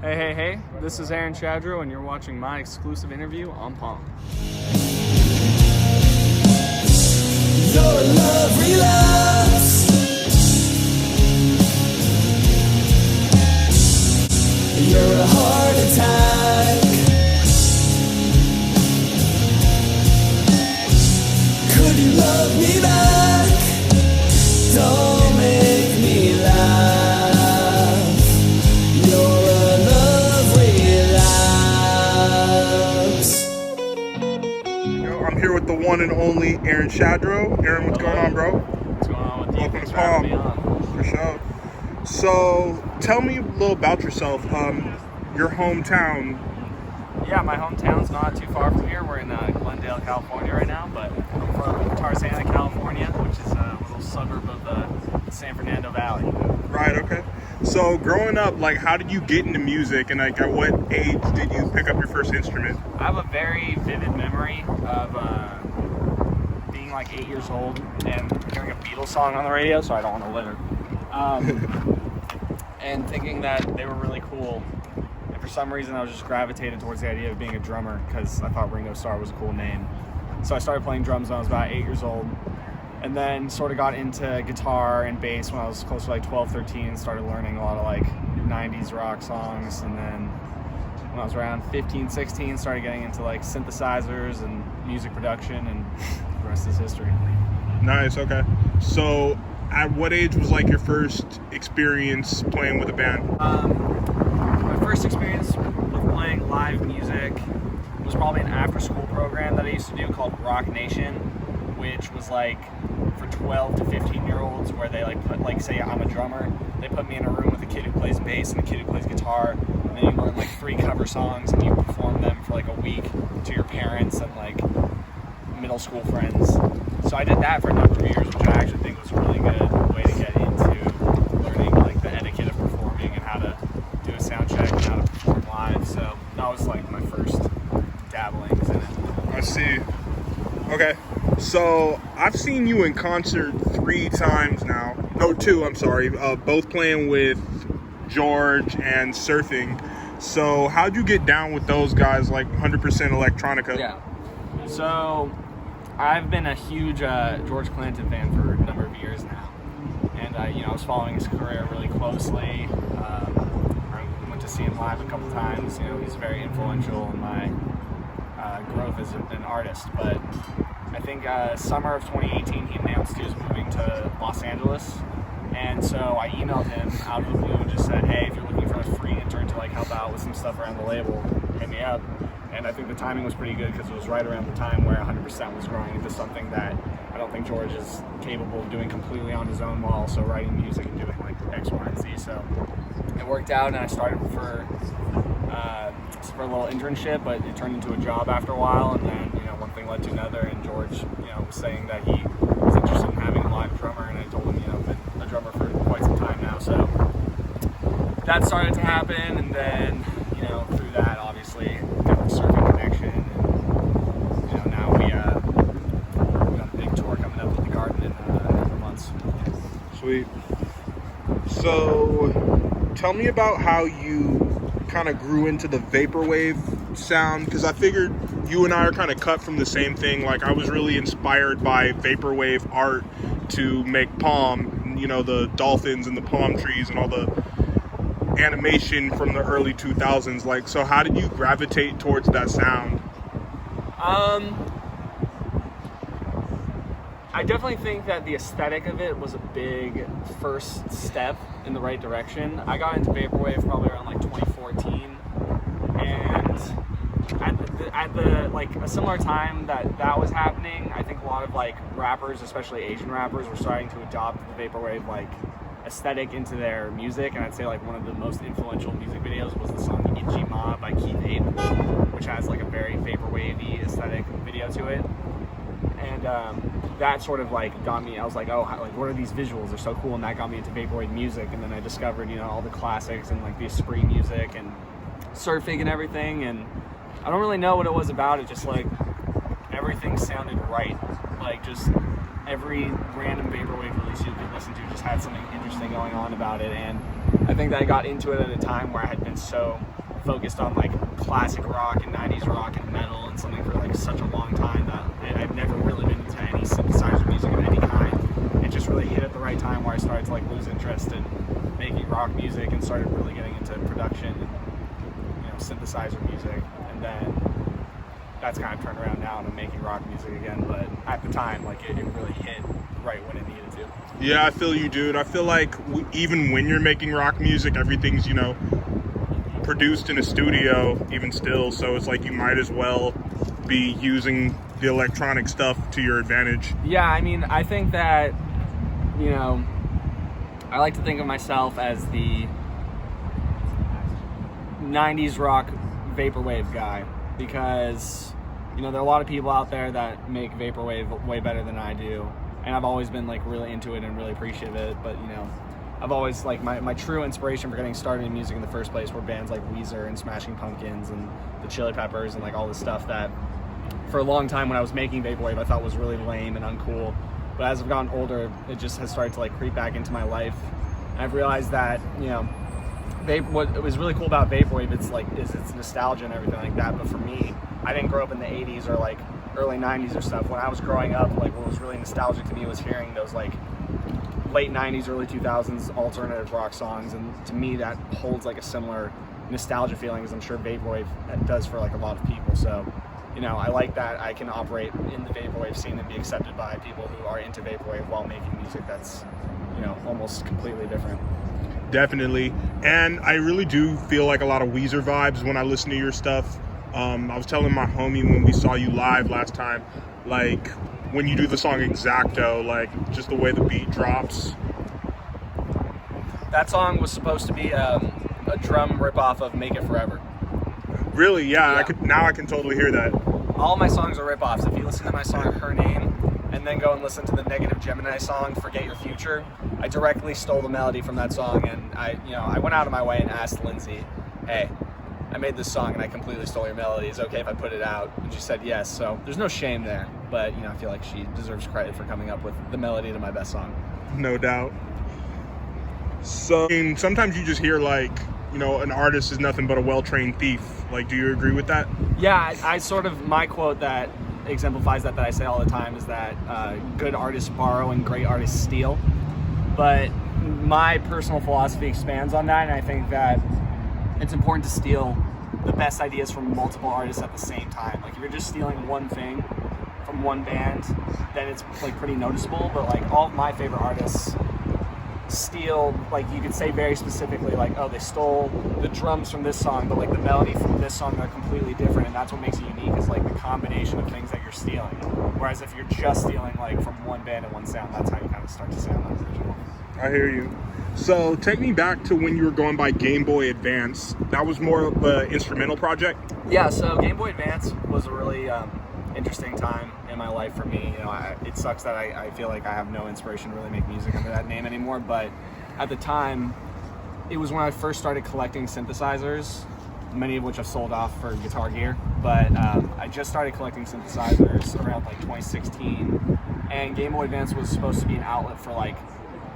Hey, this is Aaron Shadrow, and you're watching my exclusive interview on Palm. Your love relapse. You're a heart attack. Could you love me back? Don't make me laugh. You're a love relapse. I'm here with the one and only Aaron Shadrow. Aaron, what's going on, bro? What's going on with you? Welcome Thanks to for having me Palm. on. For sure. So, tell me a little about yourself. Your hometown. Yeah, my hometown's not too far from here. We're in Glendale, California right now, but I'm from Tarzana, California, which is a little suburb of the San Fernando Valley. Right, okay. So, growing up, like, how did you get into music, and like, at what age did you pick up your first instrument? I have a very vivid memory of being like 8 years old and hearing a Beatles song on the radio, so I don't want to litter, and thinking that they were really cool. And for some reason, I was just gravitated towards the idea of being a drummer because I thought Ringo Starr was a cool name. So I started playing drums when I was about 8 years old, and then sort of got into guitar and bass when I was close to like 12, 13, started learning a lot of like 90s rock songs. And then when I was around 15, 16, started getting into like synthesizers and music production, and the rest is history. Nice, okay. So, at what age was like your first experience playing with a band? My first experience with playing live music was probably an after-school program that I used to do called Rock Nation, which was like for 12 to 15-year-olds, where they like put, like, say I'm a drummer, they put me in a room with a kid who plays bass and a kid who plays guitar, and then you learn like 3 cover songs and you perform them for like a week to your parents and like middle school friends. So I did that for a number of years, which I actually think was a really good way to get into learning like the etiquette of performing and how to do a sound check and how to perform live. So that was like my first dabblings in it. I see. Okay. So, I've seen you in concert 3 times now. No, 2, I'm sorry. Both playing with George and Surfing. So, how'd you get down with those guys, like 100% Electronica? Yeah. So, I've been a huge George Clanton fan for a number of years now. And, I was following his career really closely. I went to see him live a couple times. He's very influential in my growth as an artist. But I think summer of 2018, he announced he was moving to Los Angeles. And so I emailed him out of the blue and just said, hey, if you're looking for a free intern to like help out with some stuff around the label, hit me up. And I think the timing was pretty good because it was right around the time where 100% was growing into something that I don't think George is capable of doing completely on his own while also writing music and doing like X, Y, and Z. So it worked out, and I started for a little internship, but it turned into a job after a while. And then one thing led to another, and George was saying that he was interested in having a live drummer, and I told him I've been a drummer for quite some time now. So that started to happen, and then through that obviously got the surfing connection, and now we got a big tour coming up with the Garden in a couple months. Sweet. So, tell me about how you kind of grew into the Vaporwave sound, because I figured you and I are kind of cut from the same thing. Like, I was really inspired by Vaporwave art to make Palm, the dolphins and the palm trees and all the animation from the early 2000s. Like, so how did you gravitate towards that sound? I definitely think that the aesthetic of it was a big first step in the right direction. I got into Vaporwave probably around like 2014, and at the like a similar time that was happening, I think a lot of like rappers, especially Asian rappers, were starting to adopt the Vaporwave like aesthetic into their music. And I'd say like one of the most influential music videos was the song Itchy Ma by Keith Ape, which has like a very Vaporwave-y aesthetic video to it. And that sort of like got me, I was like, oh, like what are these visuals? They're so cool. And that got me into Vaporwave music. And then I discovered, all the classics and like the Esprit music and surfing and everything. And I don't really know what it was about it, just like everything sounded right. Like just every random Vaporwave release you could listen to just had something interesting going on about it. And I think that I got into it at a time where I had been so focused on like classic rock and 90s rock and metal and something for like such a long time that I've never really been into any synthesizer music of any kind. It just really hit at the right time where I started to like lose interest in making rock music and started really getting into production and, you know, synthesizer music. And then that's kind of turned around now and I'm making rock music again. But at the time, like it really hit right when it needed to. Yeah, I feel you, dude. I feel like even when you're making rock music, everything's, you know, produced in a studio even still, so it's like you might as well be using the electronic stuff to your advantage. Yeah, I mean, I think that, you know, I like to think of myself as the 90s rock vaporwave guy because, you know, there are a lot of people out there that make vaporwave way better than I do, and I've always been like really into it and really appreciative of it, but you know, I've always, like, my true inspiration for getting started in music in the first place were bands like Weezer and Smashing Pumpkins and the Chili Peppers and like all this stuff that for a long time when I was making vaporwave I thought was really lame and uncool. But as I've gotten older, it just has started to like creep back into my life. And I've realized that, you know, what was really cool about vaporwave, is its nostalgia and everything like that. But for me, I didn't grow up in the 80s or like early 90s or stuff. When I was growing up, like what was really nostalgic to me was hearing those like late 90s, early 2000s alternative rock songs, and to me that holds like a similar nostalgia feeling as I'm sure vaporwave does for like a lot of people. So, you know, I like that I can operate in the vaporwave scene and be accepted by people who are into vaporwave while making music that's, you know, almost completely different. Definitely. And I really do feel like a lot of Weezer vibes when I listen to your stuff. I was telling my homie when we saw you live last time, like when you do the song Exacto, like just the way the beat drops. That song was supposed to be a drum ripoff of Make It Forever. Really? Yeah. Yeah. I can totally hear that. All my songs are ripoffs. If you listen to my song Her Name and then go and listen to the Negative Gemini song Forget Your Future, I directly stole the melody from that song, and I went out of my way and asked Lindsay, hey, I made this song and I completely stole your melody. Is it okay if I put it out? And she said yes. So there's no shame there. But, you know, I feel like she deserves credit for coming up with the melody to my best song. No doubt. So, I mean, sometimes you just hear like, you know, an artist is nothing but a well-trained thief. Like, do you agree with that? Yeah, I sort of, my quote that exemplifies that I say all the time is that good artists borrow and great artists steal. But my personal philosophy expands on that, and I think that it's important to steal the best ideas from multiple artists at the same time. Like if you're just stealing one thing from one band, then it's like pretty noticeable. But like all of my favorite artists steal, like you could say very specifically, like, oh, they stole the drums from this song, but like the melody from this song are completely different, and that's what makes it unique, is like the combination of things that you're stealing. Whereas if you're just stealing like from one band and one sound, that's how you kind of start to sound unoriginal. I hear you. So take me back to when you were going by Game Boy Advance. That was more of an instrumental project? Yeah, so Game Boy Advance was a really interesting time in my life for me. You know, it sucks that I feel like I have no inspiration to really make music under that name anymore, but at the time, it was when I first started collecting synthesizers, many of which I've sold off for Guitar Gear, but I just started collecting synthesizers around like 2016, and Game Boy Advance was supposed to be an outlet for like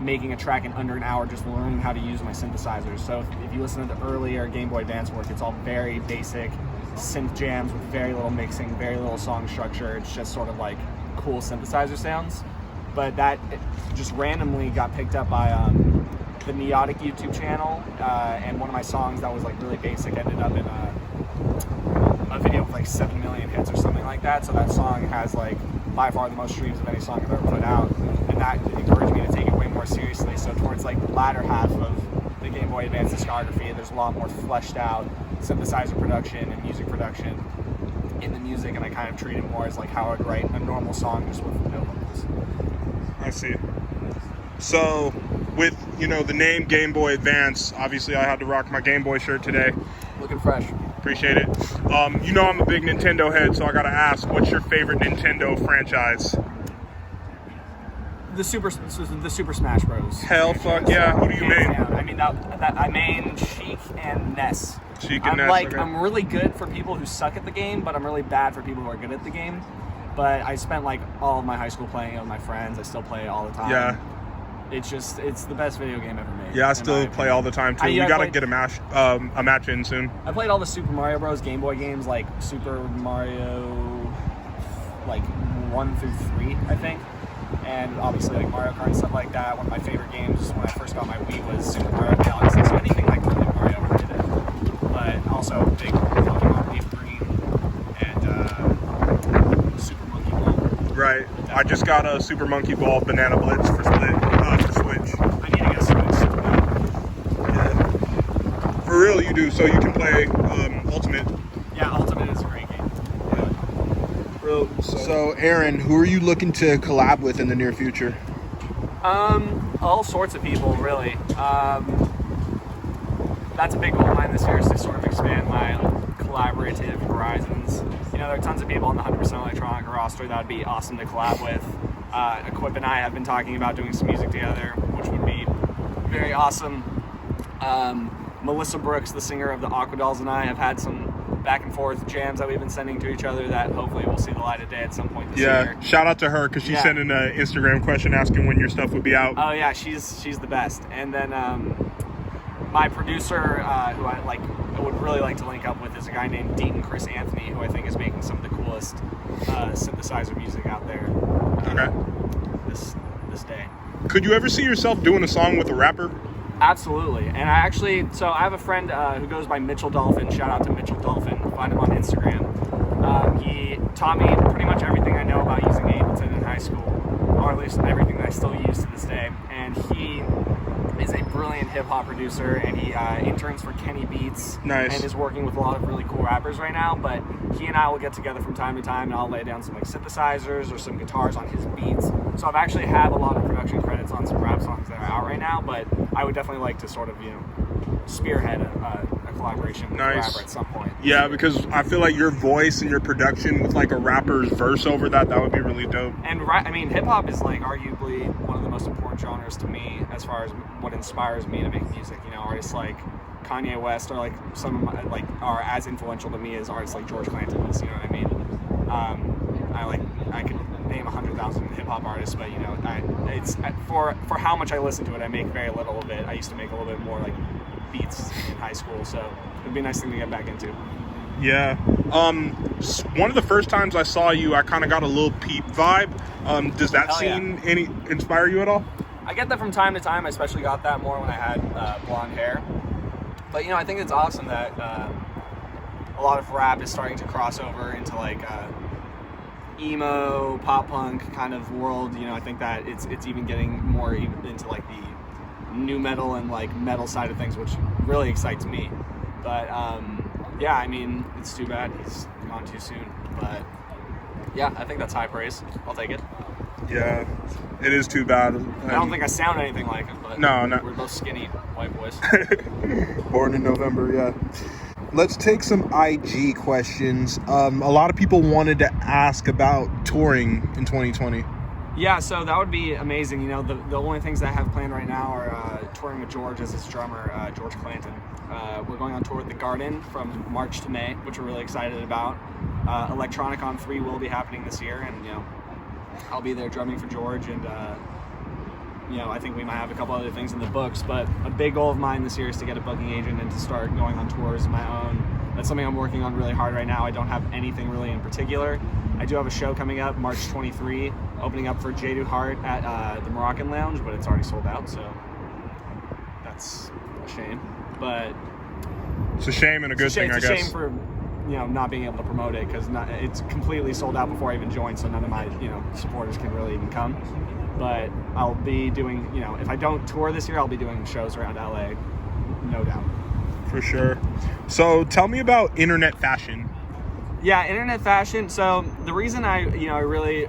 making a track in under an hour, just learning how to use my synthesizers. So if you listen to the earlier Game Boy Advance work, it's all very basic synth jams with very little mixing, very little song structure. It's just sort of like cool synthesizer sounds. But that just randomly got picked up by the Neotic YouTube channel, and one of my songs that was like really basic ended up in a video with like 7 million hits or something like that. So that song has like by far the most streams of any song I've ever put out, and that encouraged me to take it way more seriously. So towards like the latter half of the Game Boy Advance discography, there's a lot more fleshed out synthesizer production and music production in the music, and I kind of treat it more as like how I'd write a normal song just with no vocals. I see. So with, you know, the name Game Boy Advance, obviously I had to rock my Game Boy shirt today. Looking fresh. Appreciate it. You know I'm a big Nintendo head, so I gotta ask, what's your favorite Nintendo franchise? The Super Smash Bros. Hell fuck yeah. Who do you main? I mean, I main Sheik and Ness. Sheik and Ness, okay. I'm really good for people who suck at the game, but I'm really bad for people who are good at the game. But I spent like all of my high school playing it with my friends. I still play it all the time. Yeah. it's the best video game ever made. Yeah, I still play all the time too. We gotta get a match in soon. I played all the Super Mario Bros. Game Boy games, like Super Mario, like 1 through 3, I think, and obviously like Mario Kart and stuff like that. One of my favorite games when I first got my Wii was Super Mario Galaxy. So anything like Mario ever did it. But also big Pokemon Leaf Green and Super Monkey Ball. Right. I just got a Super Monkey Ball Banana Blitz for Switch. I need to get Super Monkey. Yeah. For real, you do. So you can play Ultimate. Yeah, Ultimate is a great game. Yeah. So Aaron, who are you looking to collab with in the near future? All sorts of people, really. That's a big goal of mine this year, is to sort of expand my collaborative horizons. You know, there are tons of people on the 100% Electronica roster that would be awesome to collab with. Equip and I have been talking about doing some music together, which would be very awesome. Melissa Brooks, the singer of the Aquadolls, and I have had some back and forth jams that we've been sending to each other that hopefully will see the light of day at some point this year. Yeah, shout out to her because she sent in an Instagram question asking when your stuff would be out. Oh yeah, she's the best. And then my producer, who I would really like to link up with, is a guy named Deaton Chris Anthony, who I think is making some of the coolest synthesizer music out there. This day. Could you ever see yourself doing a song with a rapper? Absolutely. And I have a friend who goes by Mitchell Dolphin. Shout out to Mitchell Dolphin. Find him on Instagram. He taught me pretty much everything I know about using Ableton in high school, or at least everything that I still use to this day. And he is a brilliant hip-hop producer, and he interns for Kenny Beats. Nice. And is working with a lot of really cool rappers right now. But he and I will get together from time to time, and I'll lay down some like synthesizers or some guitars on his beats. So I've actually have a lot of production credits on some rap songs that are out right now, but I would definitely like to sort of, spearhead a collaboration with a rapper at some point. Yeah, because I feel like your voice and your production with like a rapper's verse over that would be really dope. And I mean, hip hop is like arguably one of the most important genres to me as far as what inspires me to make music. You know, artists like Kanye West are like are as influential to me as artists like George Clanton is. You know what I mean? I could name 100,000 hip hop artists, but it's for how much I listen to it, I make very little of it. I used to make a little bit more like beats in high school, so it'd be a nice thing to get back into. Yeah. One of the first times I saw you, I kind of got a Lil Peep vibe. Does that scene inspire you at all? I get that from time to time. I especially got that more when I had blonde hair. But I think it's awesome that a lot of rap is starting to cross over into like emo, pop punk kind of world. I think that it's even getting more into like the new metal and like metal side of things, which really excites me. But yeah, I mean, it's too bad he's gone too soon. But yeah, I think that's high praise. I'll take it. Yeah, it is too bad. I don't think I sound anything like him, but no. We're both skinny white boys. Born in November, yeah. Let's take some IG questions. A lot of people wanted to ask about touring in 2020. Yeah, so that would be amazing. The only things that I have planned right now are touring with George as his drummer, George Clanton. We're going on tour with the Garden from March to May, which we're really excited about. Electronica 3 will be happening this year, and I'll be there drumming for George, and I think we might have a couple other things in the books, but a big goal of mine this year is to get a booking agent and to start going on tours of my own. That's something I'm working on really hard right now. I don't have anything really in particular. I do have a show coming up March 23, opening up for Jadu Hart at the Moroccan Lounge, but it's already sold out, so that's a shame. But it's a shame and a good thing, I guess. It's a shame for not being able to promote it, because it's completely sold out before I even joined, so none of my supporters can really even come. But I'll be doing, if I don't tour this year, I'll be doing shows around LA, no doubt. For sure. So tell me about internet fashion. Yeah, internet fashion. So the reason I really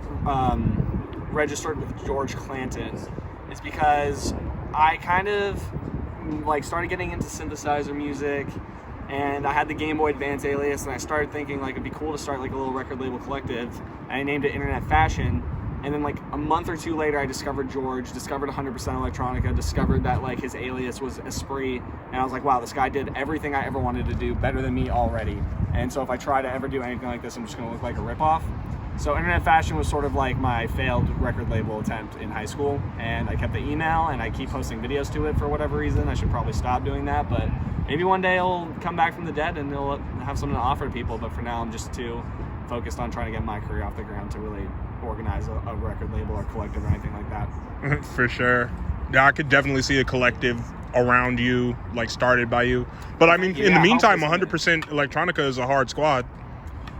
registered with George Clanton is because I kind of started getting into synthesizer music, and I had the Game Boy Advance alias, and I started thinking it'd be cool to start a little record label collective, and I named it Internet Fashion. And then a month or two later, I discovered George, discovered 100% Electronica, discovered that his alias was Esprit, and I was like, wow, this guy did everything I ever wanted to do better than me already. And so if I try to ever do anything like this, I'm just going to look like a ripoff. So Internet Fashion was sort of like my failed record label attempt in high school, and I kept the email and I keep posting videos to it for whatever reason. I should probably stop doing that, but maybe one day it'll come back from the dead and it'll have something to offer to people. But for now, I'm just too focused on trying to get my career off the ground to really organize a record label or collective or anything like that. For sure. Yeah, I could definitely see a collective around you, like started by you. But I mean, in the meantime, 100% Electronica is a hard squad.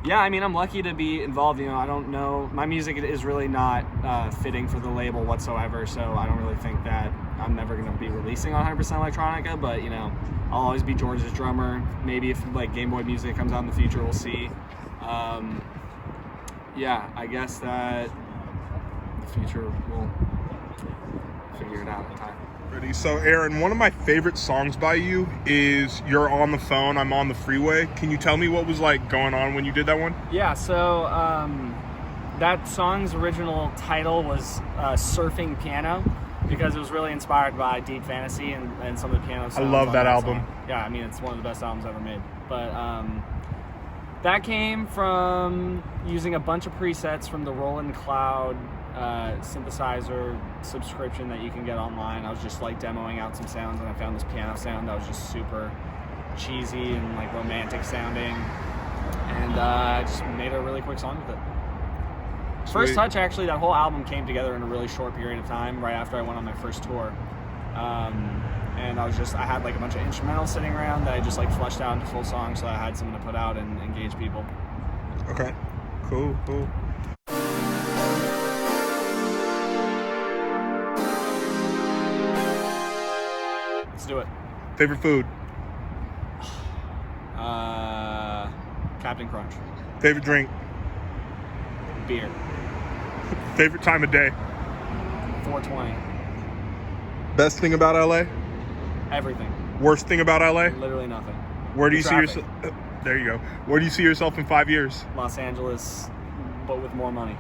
Yeah, I mean, I'm lucky to be involved. You know, I don't know. My music is really not fitting for the label whatsoever, so I don't really think that I'm never going to be releasing on 100% Electronica, but, you know, I'll always be George's drummer. Maybe if, like, Game Boy music comes out in the future, we'll see. Yeah, I guess that the future will figure it out in time. Ready? So, Aaron, one of my favorite songs by you is You're on the Phone, I'm on the Freeway. Can you tell me what was like going on when you did that one? Yeah, so that song's original title was Surfing Piano, because it was really inspired by Deep Fantasy and some of the piano sounds. I love on that album. Song. Yeah, I mean, it's one of the best albums ever made. But that came from using a bunch of presets from the Roland Cloud synthesizer subscription that you can get online. I was just like demoing out some sounds, and I found this piano sound that was just super cheesy and like romantic sounding, and I just made a really quick song with it. Sweet. First Touch, actually, that whole album came together in a really short period of time, right after I went on my first tour. And I had like a bunch of instrumentals sitting around that I just like fleshed out into full songs, so I had something to put out and engage people. Okay, cool. Let's do it. Favorite food? Captain Crunch. Favorite drink? Beer. Favorite time of day? 420. Best thing about LA? Everything. Worst thing about LA? Literally nothing. Where do you see Traffic. yourself? There you go. Where do you see yourself in 5 years? Los Angeles, but with more money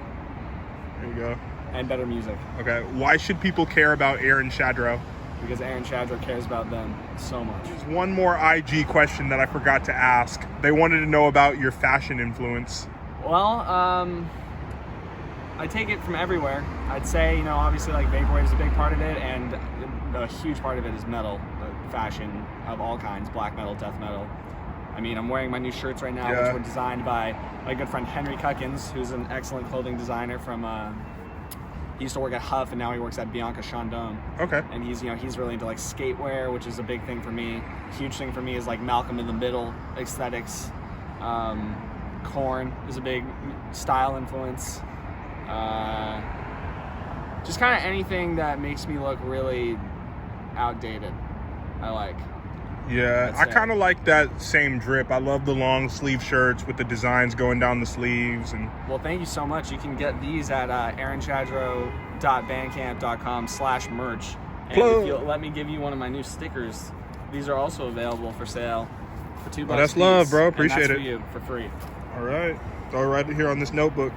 There you go. and better music. Okay. Why should people care about Aaron Shadrow? Because Aaron Shadrow cares about them so much. There's one more IG question that I forgot to ask. They wanted to know about your fashion influence. Well, I take it from everywhere. I'd say, you know, obviously like Vaporwave is a big part of it, and a huge part of it is metal, fashion of all kinds, black metal, death metal. I mean, I'm wearing my new shirts right now, which were designed by my good friend Henry Cuckins, who's an excellent clothing designer from, he used to work at Huff, and now he works at Bianca Chandon. Okay. And he's really into like skatewear, which is a big thing for me. Huge thing for me is like Malcolm in the Middle aesthetics. Korn is a big style influence. Just kind of anything that makes me look really outdated, I like. Yeah, I kind of like that same drip. I love the long sleeve shirts with the designs going down the sleeves. And well, thank you so much. You can get these at aaronshadrow.bandcamp.com/merch. And if you'll let me give you one of my new stickers, these are also available for sale for $2. Well, that's love, bro. Appreciate it. it. For you, for free. All right. It's all right here on this notebook.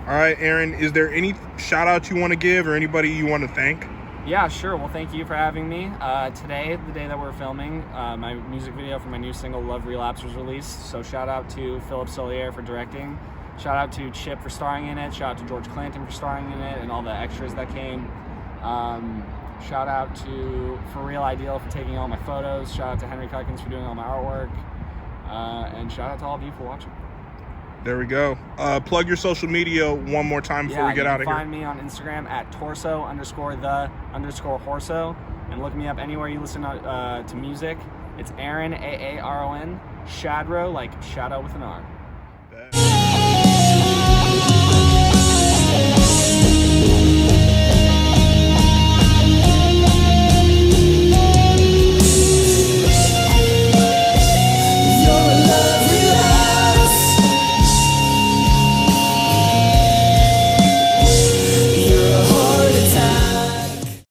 All right, Aaron, is there any shout out you want to give or anybody you want to thank? Yeah, sure. Well, thank you for having me. Today, the day that we're filming, my music video for my new single, Love Relapse, was released. So shout out to Philip Solier for directing. Shout out to Chip for starring in it. Shout out to George Clanton for starring in it and all the extras that came. Shout out to For Real Ideal for taking all my photos. Shout out to Henry Cuckins for doing all my artwork. And shout out to all of you for watching. There we go. Plug your social media one more time before we get out of here. You can find me on Instagram at torso_the_horso, and look me up anywhere you listen to music. It's Aaron, Aaron, Shadrow, like shadow with an R.